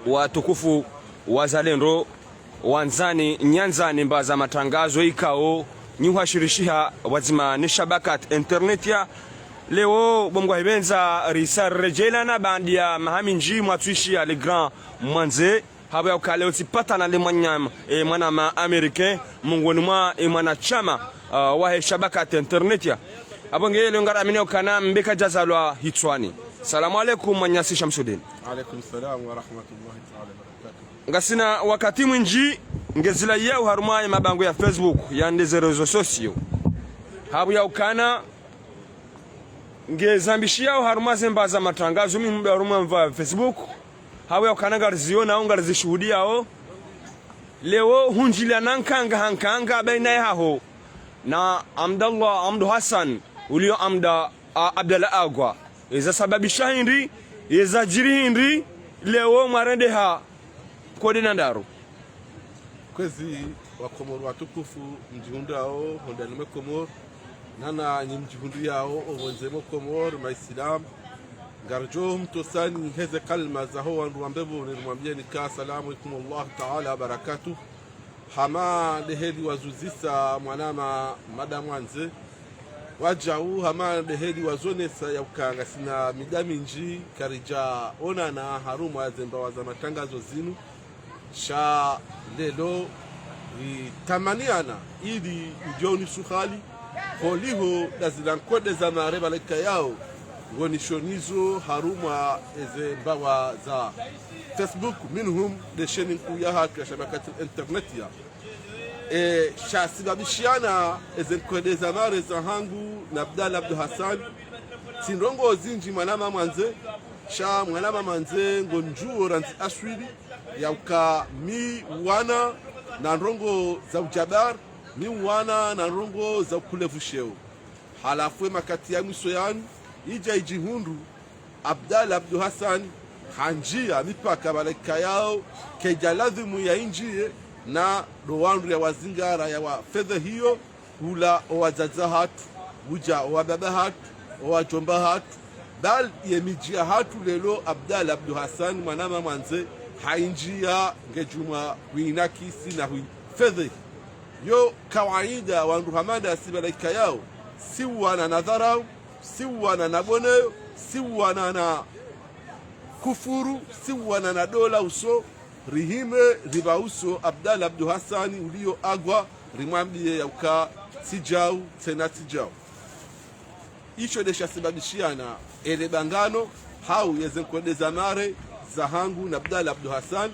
watukufu wazalendo wanzani nyanzani mbaza matangazo ikao nyuhashirishiha wazima ni shabakat internet ya leo bomgwa hibenza risa rejelana bandi ya mahaminji mwatuishi ya le grand mwanze haba ya kaleo sipata na le mwanyama mwana ma amerike mungoni mwa mwana chama wahe shabakat internet ya abonge leo ngara mineo kana mbeka jazalwa hitwani. Salamu alaikum Mwanyasi Shamsuddin. Alaikum salam wa rahmatullahi ta'ala barakatuh. Ngasina wakati mwinji ngezila yao haruma ya mabango ya Facebook ya ndeze rezo sosio habu ya ukana ngezambishia haruma zembaza matangazo mimi mbe haruma mva Facebook habu ya ukana garzio na ungarzishuhudia o leo hunjila nankanga hankanga baina ya ho na Amdallah Amdu Hassan ulio Amda Abdalla Agwa iza sababisha hindi iza jiri hindi leo marende ha kodi nandaru kwezi wa Komoro watukufu mjihundu yao hondanume Komoro nana nyimjihundu yao ovonzemo Komoro maislam garjo mtosani heze kalma za ho wandu wambebu nirumwambia nika salamu alaikum Allah ta'ala barakatuh hama leheli wazuzisa mwanama madamwanze wajau hama leheli wazonesa ya ukanga sina midami nji karija ona na harumu azemba waza matangazo zinu sha lelo tamaniana ili ujoni sukhali holiho dazilankode za mareba leka yao ngonishonizo haruma eze mbawa za Facebook minhum desheni kuyaha kwa shabakati internet ya sha sibabishiana eze nkode za mare za hangu na Abdalla Abdu Hassan tinrongo zinji mwanama manze sha mwanama manze ngonjuo ranzi aswili ya uka mi wana na rongo za ujabar mi wana na rongo za kulevusheo halafwe makati ya mwiso yani ija ijihundu Abdalla Abdu Hassan hanjia mipaka baleka yao kejaladhimu ya injie na rowandu ya wazingara ya wa fedha hiyo hula owazaza hatu uja owababa hatu owajomba hatu bal yemijia hatu lelo Abdalla Abdu Hassan mwanama manze hainjia ngejuma huinakisi na hui fedhe yo kawaida wandu hamada sibalaika yao siwana na dharau siwana na boneyo siwana na kufuru siwana na dola uso rihime riba uso Abdalla Abdu Hassan ulio agwa rimwambie ya uka sijau tena sijau icho desha sibabishiana ele bangano hau yeze nkwendeza mare zahangu na Abdalla Abdu Hassan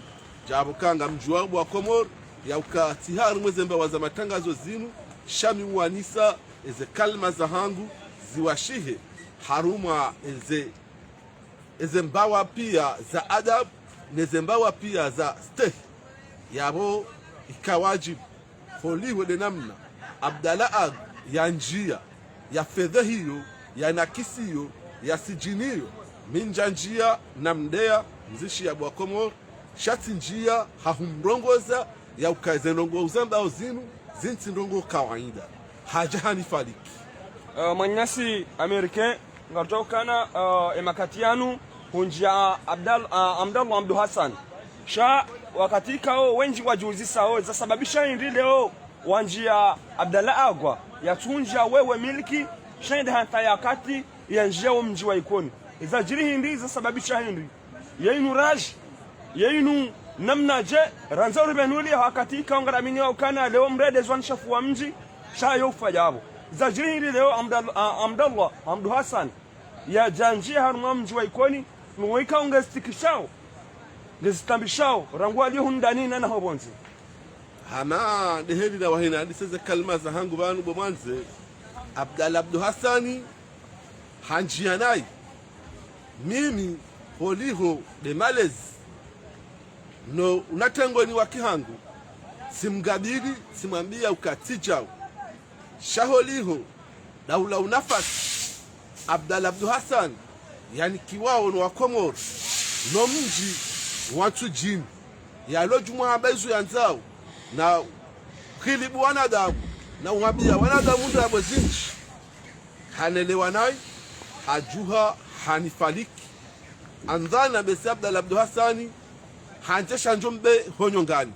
jabukanga mjuwabu wa Komoro ya uka tiharu mwezemba waza matangazo zinu shami uwanisa eze kalma zahangu ziwashihe haruma eze mbawa pia za adab neze mbawa pia za steh yabo ikawajibu holiwe de namna Abdalla Ag ya njia ya fedha hiyo ya nakisiyo ya sijiniyo minja njia na mdea mzishi ya Komoro shati njia hahumrongoza ya ukazenongo uzamba zinu zinti ndongo kawaida hajahani faliki Mwanyasi Amerike ngartokana emakatianu hunjia Amdallah Abdu Hassan sha wakati kao wenji wajuzisa o za sababisha hindi leo wanjia Abdalla Agwa ya tunjia wewe miliki shende hanta ya kati ya njia mji wa ikoni iza jiri hindi za sababisha hindi yeinu raj yeinu namna je ranzori benuli wakati kao ngaramini wa ukana leo mrede zwan shafu wa mji sha yofa jabo iza jiri hindi leo Amdallah Abdu Hassan ya janjia haruma mji wa ikoni nweka ungestikishao ngezitambishao rangwa liyo hundani na hobonzi hama deheli na wahina hadiseze kalma za hangu banu bomwanze Abdalla Abdu Hassani hanjianai mimi holiho de malezi no unatengo ni wakihangu simgabiri simwambia ukatijao shaholiho daula unafasi Abdalla Abdu Hassan yani kiwao no wa Komoro no mji watu jini ya lojumwa abezu yanzao na khilibu wanadamu na uwabia wanadamu ndo yabo zinchi hanelewa nai hajuha hanifaliki andhana besi Abdalla Abdu Hassani hanjesha njombe honyongani.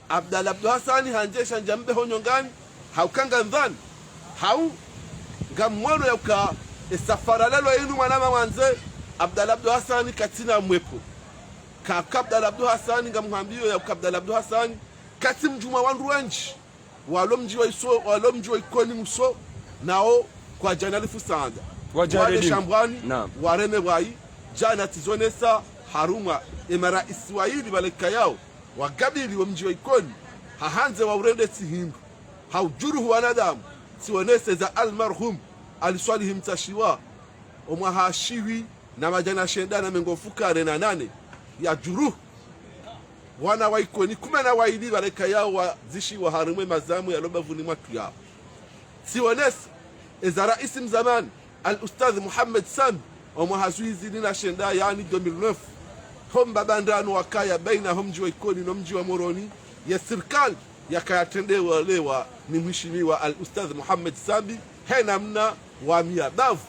Abdalla Abdu Hasani hanjesha njambe honyongani haukanga ndhani hau ngamwano yauka safara lelo yinu mwanama wanze Abdalla Abdu Hasani katina mwepo kaka Abdalla Abdu Hasani ngamwambio yauka Abdalla Abdu Hasani kati mjuma wandu wenji walo mji wa iso walo mji wa ikoni muso nao kwa janalifu sanda wale shambwani wareme wai jana tizonesa haruma emara Iswaili baleka yao wagabili wa mji wa ikoni hahanze wa urende sihindu haujuruhu wanadamu sionese za almarhum aliswalihi mtashiwa omwahashiwi na majana shendana mengofukare na nane ya juruhu wana wa ikoni kume na waili baleka yao wazishi wa harume mazamu ya loba vuni mwatu yao sionese eza raisi mzamani al-Ustadh Muhammad Sambi omwahasuizi nina shenda yani 2009 homba bandano wakaya baina homji wa ikoni na mji wa moroni ya serikali yakayatendewa lewa ni mheshimiwa al-Ustadh Muhammad Sambi hena mna wa miabavu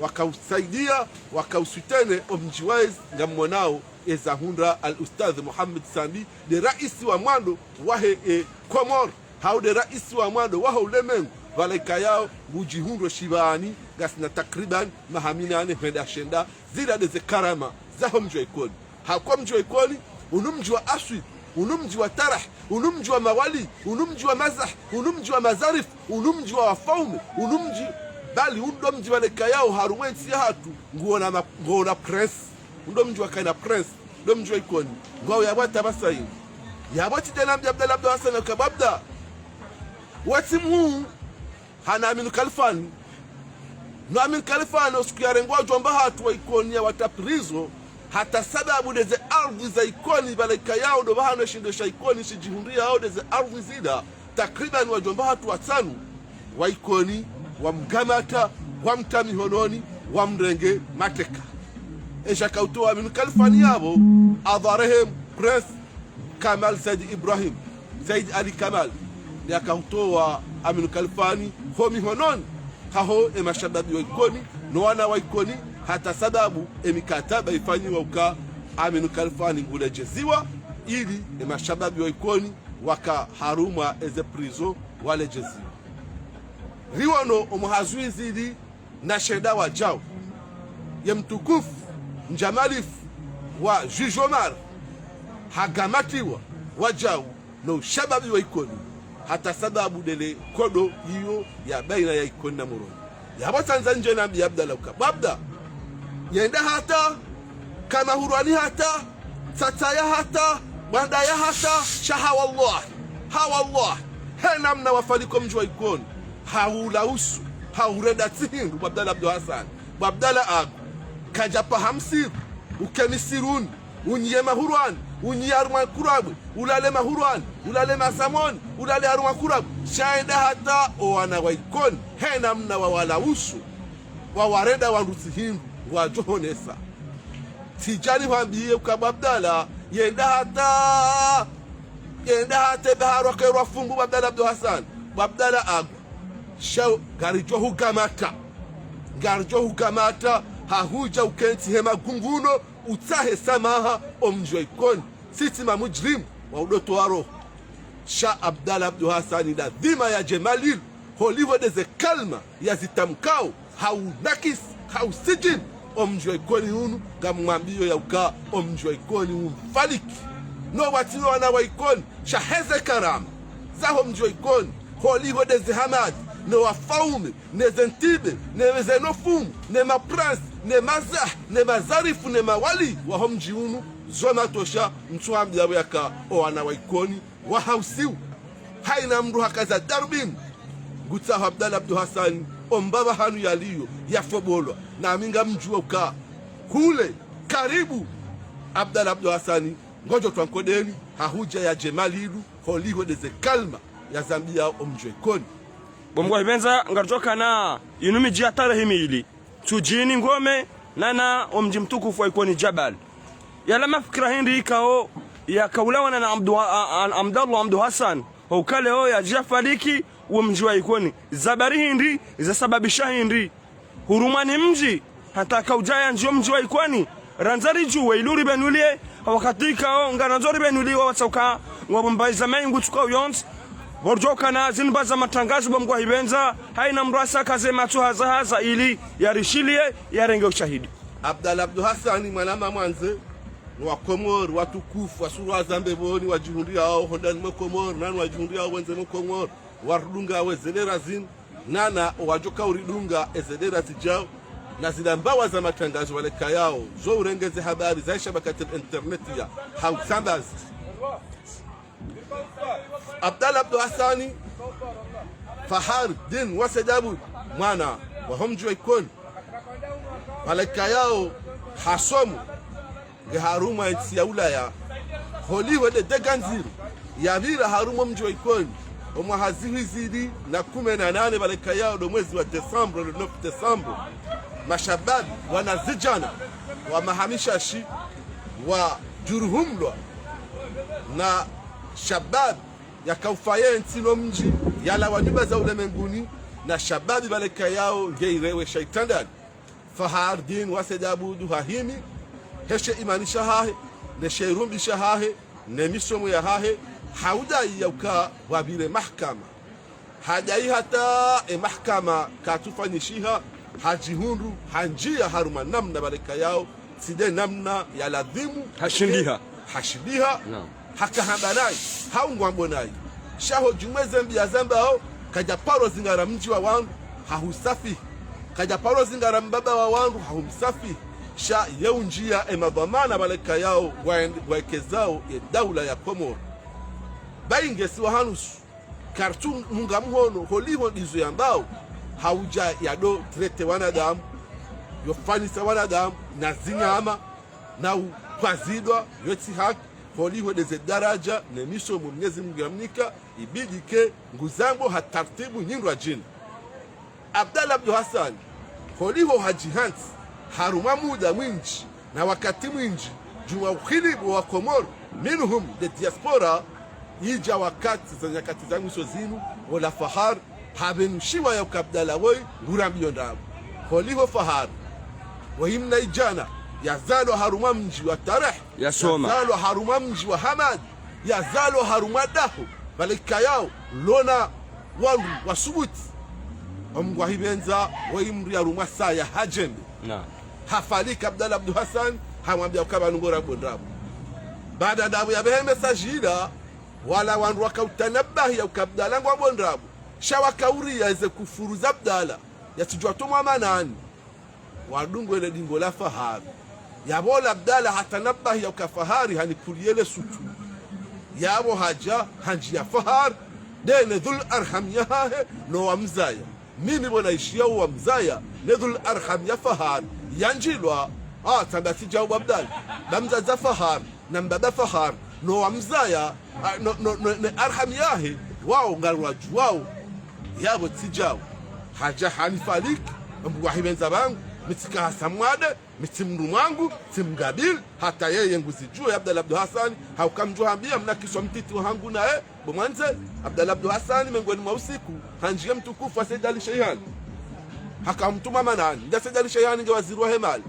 wakausaidia wakausitene omji wais ngammonao eza hunda al-Ustadh Muhammad Sambi de raisi wa mwando wahe Komor hau de raisi wa mwando wahe ulemengu valeka yao ujihundo shibani gasina takriban mahaminane henda shenda zila deze karama za homji wa ikoni hakuwa mji wa ikoni unumji wa aswi unumji wa tarah unumji wa mawali unumji wa mazah unumji wa mazarif unumji wa wafaume unumji bali undo mji valeka yao haruwensi ya hatu nguona prince undo mji wa kaina prince undo mji wa ikoni ngwao yabwata basayi yabwati tena mji Abdalla Abdu Hasani kababda wati muu hana Aminu Kalifani no Aminu Kalifani usiku ya rengwa jomba hatu wa ikoni ya wataprizo hata sababu deze ardhi za ikoni baleka yao ndo bahano shindesha ikoni shijihundia hao deze ardhi zida takriban wajomba hatu watanu wa ikoni wa mgamata wa mtami hononi wa mrenge mateka esha kautoa Aminu Kalifani yabo adharehem Prince Kamal Said Ibrahim Said Ali Kamal ni akautoa Aminu Kalifani homi hononi haho mashababi wa ikoni no wana wa ikoni hata sababu mikataba ifanyiwa uka Aminu Kalifani ngule jeziwa ili mashababi wa ikoni waka haruma eze prizo wale jeziwa riwano omuhazuizi ili na shenda wa jao ya mtukufu njamalifu wa Jujomar hagamatiwa wa jao no shababi wa ikoni hata sababu dele kodo hiyo ya baina ya ikoni na moroni ya watanza nje na Abi Abdalla ukababda yenda hata kama hurani hata tataya hata bandaya hata shaha wallahi ha wallahi hena mna wafaliko mji wa ikoni haulausu haureda tihindu Abdalla Abdu Hasani Abdalla agu kajapa hamsir ukemisiruni unye mahurani unye aruma kurabwe ulale mahurani ulale masamoni ulale aruma kurabwe shaenda hata owana wa ikoni hena mna wawalausu wawareda wanduti hindu wajohonesa tijani wambiye ukaba Abdalla yenda hata baharo kairwa fungu Abdalla Abdu Hasani Abdalla agu shau garijo hukamata hahuja ukenti hema gunguno utahe samaha omjwa ikoni sitima mujrim wa udoto waro sha Abdalla Abdu Hasani da dhima ya jemalil holivo deze kalma ya zitamkao haunakis hausijin omjwa ikoni hunu gamwambio ya uka omjwa ikoni umfaliki no watino wana wa ikoni shaheze karama zaho omjwa ikoni holivo deze hamadi ne wafaume ne zentibe ne zenofumu ne maprince ne mazah ne mazarifu ne mawali wa homji unu zoma tosha mtuambi yawe yaka owana wa ikoni wa hausiu haina mru hakaza darbin gutaho Abdalla Abdu Hasani ombaba hanu yaliyo ya fobolwa na aminga mjua uka kule karibu Abdalla Abdu Hasani ngojo twankodeni hahuja ya jemalilu holiho deze kalma ya Zambia omjwe ikoni bomgwa ibenza ngarjoka na inumi jiatara himili tujini ngome nana omji mtukufu wa ikoni Jabal yala mafikira hindi ikao ya kaulawana na Abdalla Abdu Hasani ukale ho ya jafaliki umji wa ikoni zabari hindi za sababisha hindi hurumani mji hata kaujaya njio mji wa ikoni ranzari juwe iluri benulie wakatika ngana nzori benuliwa watsauka ngwabambaiza mengu tuka uyonzi borjoka na zinba za matangazo bomgwa hibenza haina mrasa kaze matu haza ili yarishilie yarenge ushahidi. Abdalla Abdu Hassan mwanama mwanze wa Komor watukufu wasuru zambe boni wajihundi hao hondani mwa Komor nani wajihundi hao wenze mwa Komor warudunga wezelera zin nana wajoka uridunga ezelera zijao na zile mbawa za matangazo waleka yao zo urengeze habari za shabakati internet ya hausambazi. Abdalla Abdu Hassan Fahar din wasejabu mwana wa homjwa ikoni waleka yao hasomu ge haruma ya ulaya holiwe de deganziru yavira haruma mjwa ikoni omwahazihi zidi na 18 waleka yao do mwezi wa Desemba le 9 Desemba mashababi wanazijana wa mahamishashi wa juruhumlwa na shababi yakaufaye ntino mji yala wanyumba za ulemenguni na shababi baleka yao ngeirewe shaitandani. Fahar din wasejabu duhahimi heshe imanisha hahe ne sheirumbisha hahe ne misomo ya hahe haudai yauka wabile mahkama hajai hata mahkama katufanyishiha hajihundu hanjia haruma namna baleka yao side namna ya ladhimu hashindiha no. Hakahambanai haungwambonai shaho jumweze mbia zamba hao kajaparo zingara mji wa wangu hahusafi kajaparo zingara mbaba wa wangu hahumsafi sha yeunjia emadhamana baleka yao waekezao ya daula ya Komoro baingesi wa hanusu kartu munga mhono holiho dizo ya mbao hauja yado trete wanadamu yofanisa wanadamu na zinyama na upazidwa yoti haki holiho deze daraja ne miso mwenyezi Mungu yamnika ibidike nguzambo hatartibu nyindu ajini. Abdalla Abdu Hassan holiho hajihanti haruma muda mwinji na wakati mwinji juma ukhilibu wa Komoro minhum de diaspora yija wakati za nyakati zangu sozinu wala Fahar habenushiwa ya ukabdala woi ngurambiyo ndabu holiho Fahar wahimna ijana yazalo haruma mji wa Tareh yazalo haruma mji wa Hamad yazalo haruma dahu balika yao lona wangu wasubuti omgwa hibenza waimri ya ruma saya hajembe hafalika Abdalla Abdu Hassan hamwambia ukaba nungora bondrabu baada dabu ya behe mesajida wala wandu wakautanabahi ya ukabdala ngwa bondrabu shawakauri ya eze kufuruza Abdalla ya tujua tomwa manani wadungo ile dingo la Fahari yabola Abdalla hatanabahi ya ukafahari hanikuliele sutu yabo haja hanji ya Fahar dene dhul arham yahahe no wa mzaya mimi bona ishia wa mzaya ne dhul arham ya Fahar yanjilwa tambati jawu Abdalla bamza za Fahar na mbaba Fahar no wa mzaya ne arham yahe wao ngalwa juwao yabo tijawu haja hanifalik mbuwa hibenza bangu mitika hasamwade mitimru mwangu timgabil hata yeye nguzijue Abdalla Abdu Hassan haukamjuhambia mnakiswa mtiti wangu nae bomwanze Abdalla Abdu Hassan mengoni mwa usiku hanjia mtukufu Said Ali Shayhan hakamtuma manani nda Said Ali Shayhan nge waziri wa hemali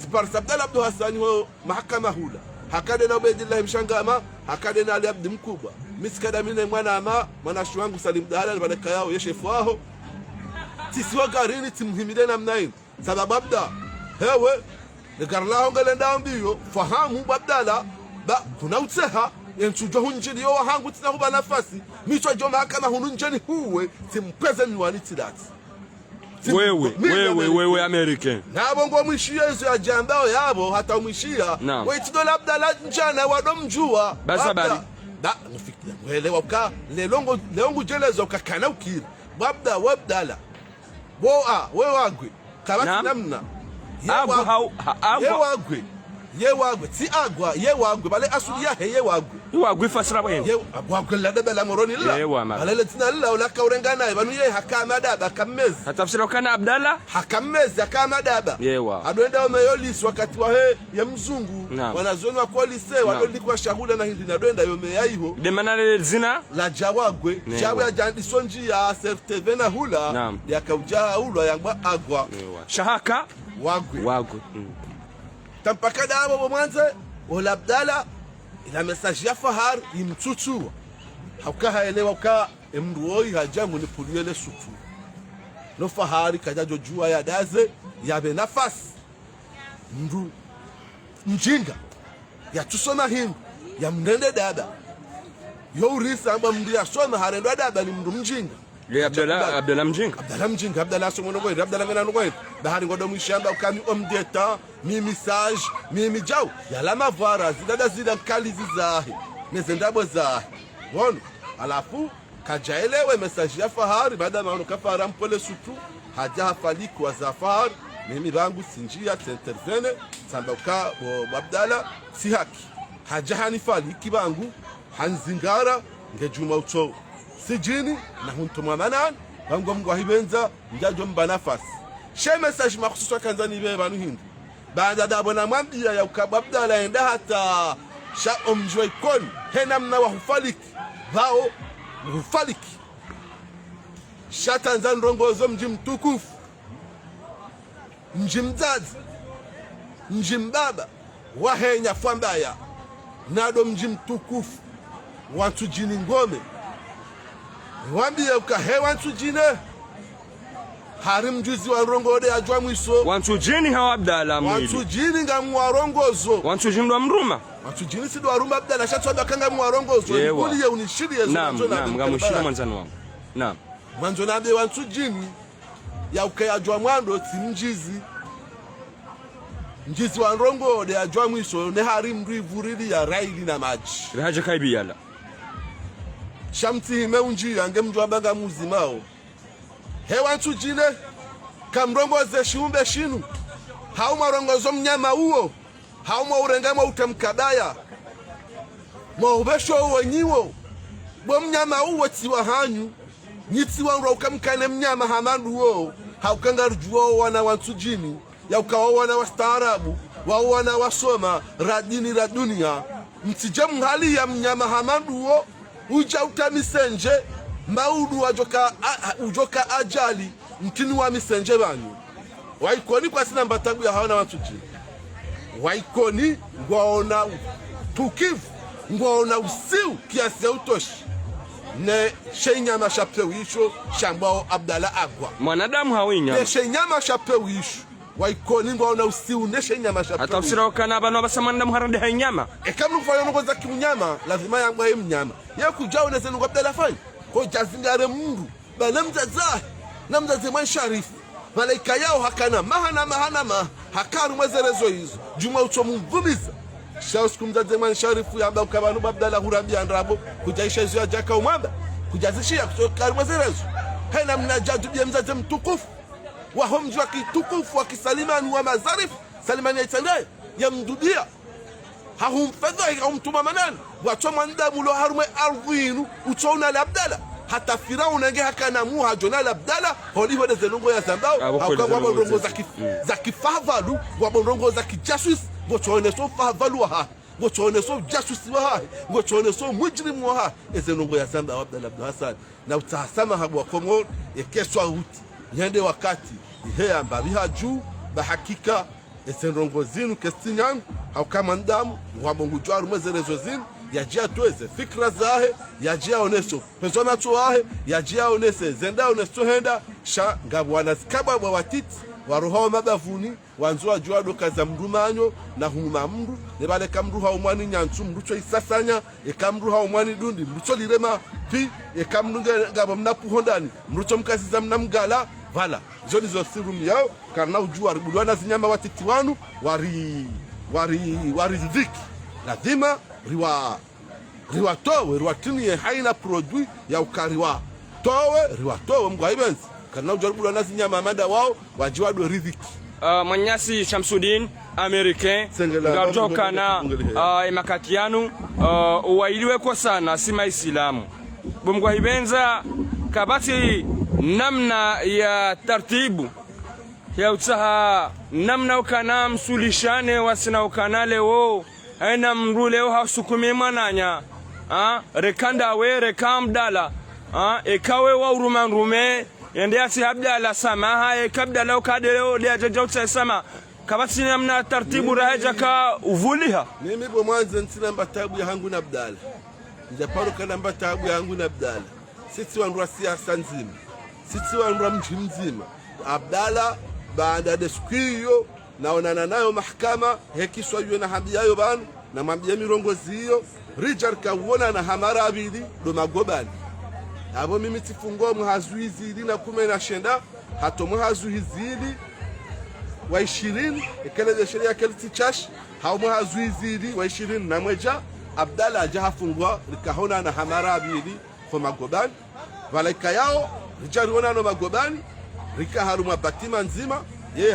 ziparsa Abdalla Abdu Hassan ho mahakama hula hakade na Ubaydillah Mshangama hakade na Ali Abdi Mkubwa miskada mine mwana shuangu Salim Dala baleka yao yeshefu waho tisiwa garini timhimide na mnaini sababu Abda hewe nikarlaho ngalenda mbiyo fahamu Abdalla ba kuna utseha yenchujo hunjili yo hangu tina huba nafasi michwa joma kama hununjeni huwe timpeze miwani tidati wewe American nabo ngo mwishia hizo ya jambao yabo hata umishia weitidola Abdalla njana wadomjua basabari da nifikia mwelewa ka leongo jelezo kakana ukiri Abdalla boa wewe wagwe kabati namna yewagwe ti agwa yewagwe bale asuli yahe yewagwe fasira bwene yewagwe la daba la moroni la bale letina la wala kaurengana banu ye hakama daba kamezi hatafsira kana Abdalla hakamezi hakama daba adwenda omeyolis wakati wa he ya mzungu wanazoni wa kolise wadoli kwa shahula na hindi nadwenda yome yaiho de manale zina la jawagwe jawe ya jandisonji ya CFTV na hula ya kauja ulo yangwa agwa shahaka wagwe tampaka dabo bomwanze ola Abdalla ila message ya fahar imtutua hauka haelewa ka emruoi hajangu ni puliele sutu no fahari kajajo jua ya daze yabe nafasi mru mjinga ya tusoma hindu ya mnende dada yo urisa amba mndu ya soma harendo dada ni mndu mjinga ye Abdalla mjinga Abdalla somono go Abdalla ngena no go bahari ngodo mwishamba ukami omdeta mi message mi jaw ya la mavara zidada zida kali zizahi nezendabo zahi wono alafu kajaelewe message ya fahari baada maana kafara mpole sutu haja hafaliki wa zafar mimi bangu sinjia intervene sambauka bo Abdalla si haki haja hanifaliki bangu hanzingara ngejuma uto sijini na huntuma manan bangu mgwahibenza njajo mba nafasi she message makhsusa kanza nibe banu hindi baada da bona mwambia ya ukaba Abdalla enda hata sha omjwa ikoni hena mna wa hufaliki bao hufaliki sha Tanzania rongozo mji mtukufu mji mzazi mji mbaba wahenya fambaya nado mji mtukufu watu jini ngome wambie ukahewa watu jine hari mjuzi wa rongode ajwa mwiso watu jini hawa Abdalla mwili watu jini nga mwarongozo watu jini wa mruma watu jini si wa rumba Abdalla shatwa kanga mwarongozo uliye unishiri yesu naam ngamushira mwanzani wangu naam mwanzo nabe watu jini ya ukayajwa mwando ti mjizi wa rongode ajwa mwiso ne hari mndu ivurili ya raili na maji haja kaibi yala shamti meunji yange mjwa banga muzimao hewa tujine kamrongoze shiumbe shinu hauma rongozo mnyama uo hauma urengama utamkabaya maubesho uo nyiwo bo mnyama uo tiwa hanyu nyitiwa nro ukamkane mnyama hamandu uo haukanga rujuo wana wantujini ya ukawa wana wastaarabu wa wana wasoma radini ra dunia mtije mhali ya mnyama hamandu uo uja utamisenje maudu ujoka ajali mtini wa misenje banyu waikoni kwa sina mbatagu ya hawana watu jini waikoni ngwaona tukivu ngwaona usiu kiasi ya utoshi ne shenyama shapewisho shambao Abdalla agwa mwanadamu hawinya ne shenyama shapewisho waikoni ngwaona usiu ne shenyama shapewisho hata usiraokana abantu basamanda muharande hanyama kama mfanya ngo za kiunyama lazima yangwa mnyama ya kujao ne senu Abdalla fanya ko jazingare mundu bana mzaza na mzazi mwa sharifu malaika yao hakana mahana hakaru mwezerezo hizo juma ucho mvumiza shaus kumzazi mwa sharifu yamba ukabanu Abdalla hurambia ndrabo kujaisha hizo jaka umwamba kujazishia kutoka mwezerezo haina mnajadu bia mzazi mtukufu wa homjwa kitukufu wa kisalimani wa mazarifu salimani ya ya mdudia hahumfadha haumtuma manani watoma ndamu lo harume ardhinu utona la Abdalla hata Firauna nge hakana muha jona la Abdalla holiho de zelongo ya zambao au kwa bongo za kifavalu wa bongo za kijasus ngotone so favalu wa ngotone so jasus wa ngotone so mujrimu wa ezelongo ya zambao Abdalla Abdul Hassan na utasama habu wa Komoro ekeswa uti yende wakati ihe ambabi haju bahakika ezelongo zinu kestinyan au kama ndamu wa bongo jwaru mezerezo zinu yajia tuweze fikra zahe yajia oneso pezona tuwahe yajia onese zenda oneso henda sha ngabu wanazikaba wa watiti waruhawa mabavuni wanzua jua doka za mrumanyo na humuma mru nebale kamruha umwani nyansu mrucho isasanya ekamruha umwani dundi mrucho lirema pi ekamrunge ngabo mnapu hondani mrucho mkasi za mnamgala vala zoni zo sirumi yao karna ujua ribuduana zinyama watiti wanu wari dhiki lazima riwatowe riwatinie haina produit ya ukariwa towe riwatowe mgwaibenzi kana ujaribu na zinyama mada wao wajiwadwe riziki Manyasi Shamsuddin Americain ngatoka na emakatianu uwailiwe kwa sana sima Islamu bumgwaibenza kabati namna ya tartibu ya utaha namna ukana msulishane wasina ukanale wo aina mrule o hasukumi mananya rekanda we rekam ekawe wa uruman rume yende asi Abdalla samaha ekabdala ukadele o de jajauta sama kabati amna taratibu rahaja ka uvuliha mimi bo mwanzo nsina mbatabu yangu na Abdalla njaparo kana mbatabu yangu na Abdalla sisi wandu siasa nzima sisi wandu mji mzima Abdalla baada ya siku hiyo naonana nayo mahakama hekiswa yeye na habiyayo banu na mambia mirongozi hiyo Richard kawona na hamara abili do magobani abo mimi tifungo muhazuizi ili na kume na shenda hato muhazuizi ili wa 20 ikale ya sheria kelti chash hao muhazuizi ili wa 20 na mweja Abdalla ajafungwa likahona na hamara abili kwa magobani valaika yao Richard wona no magobani rika haruma batima nzima yeye